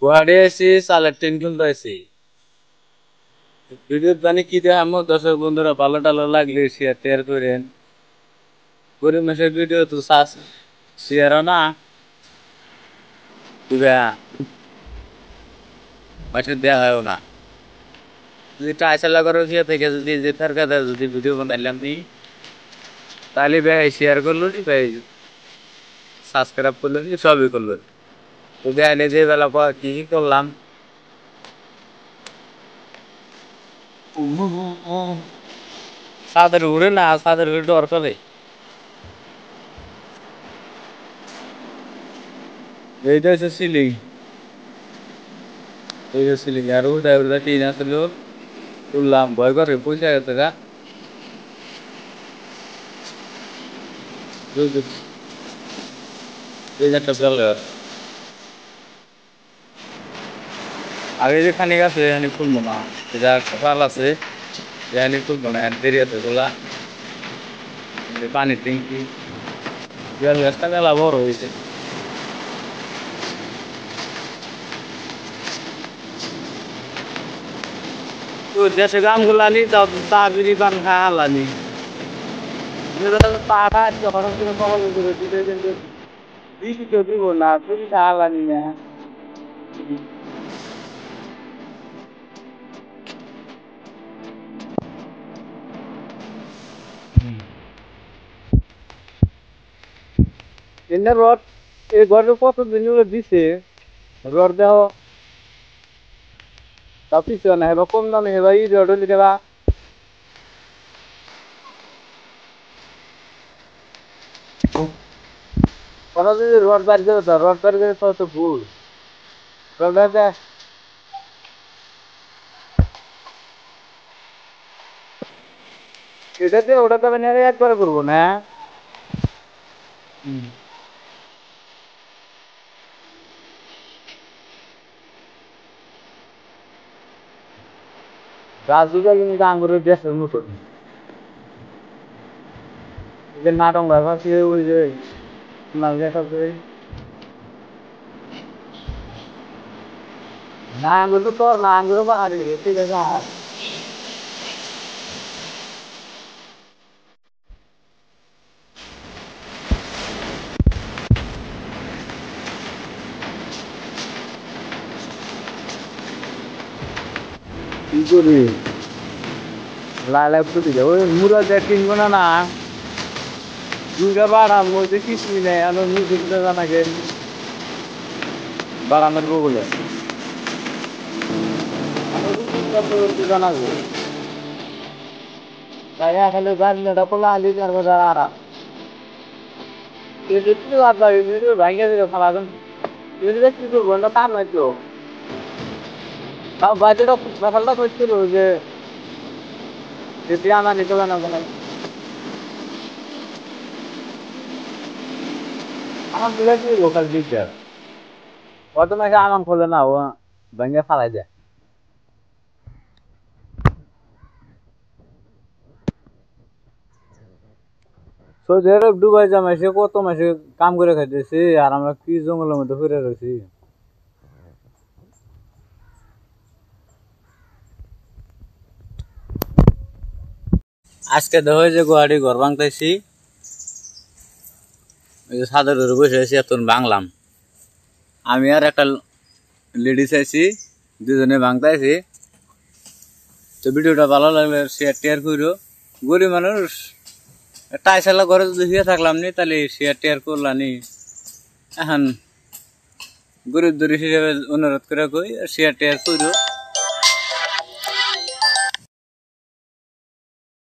গুয়াহাটি আছি চালের ট্রেন খুলতে আছি ভিডিও জানি কি দেয় আমার দর্শক বন্ধুরা ভালো টালো লাগলে শেয়ার করেন গরিব মাসের ভিডিও তো শেয়ারও না দিবা মাসের দেওয়া হয় না যদি টাইসালা করে থেকে যদি যে তার কাছে যদি ভিডিও বানাইলাম নি তাহলে ভাই শেয়ার করলো নি ভাই সাবস্ক্রাইব করলো নি সবই করলো তো দেখাইলে যে বেলা পর কি করলাম সাদের উড়ে না সাদের উড়ে ডর করে এইটা হচ্ছে সিলিং এই সিলিং আর উড়ে টিন আসলো তুললাম ভয় করে পয়সা গেছে গা এই একটা বেল আগে যে খানিক আছে এখানে খুলবো না যা কপাল আছে এখানে খুলবো না দেরি আছে তোলা পানির ট্যাঙ্কি বেল গাছটা মেলা বড় হয়েছে তো দেশে গামগুলা নি তাও তা বিড়ি পান খা হালানি পা খা যখন কখন করে দিতে কিন্তু বিড়ি তো দিব না বিড়ি খা হালানি না এনে রড এই ঘরে কত দিন দিছে রড দেহ তা পিছনে হেবা কম দামে হেবা ই রড হলে দেবা কথা যদি রড বাড়ি যাবে তো রড বাড়ি যাবে তো ভুল রড এটাতে ওটা তো মানে একবারে করবো না রাজুটা কিন্তু আঙ্গুরের দেশের মতন যে নাটক ব্যবহার ওই যে না আঙ্গুর তো তোর না আঙ্গুর বাড়ি ঠিক আছে কি করি লাইলা ফুটি যায় ওই মুরা যে কিনবো না না দুইটা বাড়াম মধ্যে কিছুই নেই আমি মুরগিটা জানাকে বাড়ানোর বলে জানাবো তাই খালি বাড়িটা পোলা আলি আর ভাইয়া দিল খালা কি করবো না কাম নাই তো তাও বাজেটা ব্যাপারটা করছিল যে যদি আমার নিতে না আমার দিলে কি লোকাল দিকটা অত মাসে আরাম করলে না ও ভেঙে ফালাই যায় সৌদি আরব দুবাই জামাইছে কত মাসে কাম করে খাইতেছি আর আমরা কি জঙ্গলের মধ্যে ফিরে রয়েছি আজকে দেখো যে গুয়াহাটি ঘর ভাঙতেছি ওই যে ছাদের উপরে বসে আছি এত ভাঙলাম আমি আর একটা লেডিস আছি দুজনে ভাঙতেছি তো ভিডিওটা ভালো লাগলে শেয়ার করো গরিব মানুষ টাইসালা ঘরে যদি শুয়ে থাকলাম নি তাহলে শেয়ার করলানি এখন গরিব দরিব হিসেবে অনুরোধ করে কই শেয়ার করো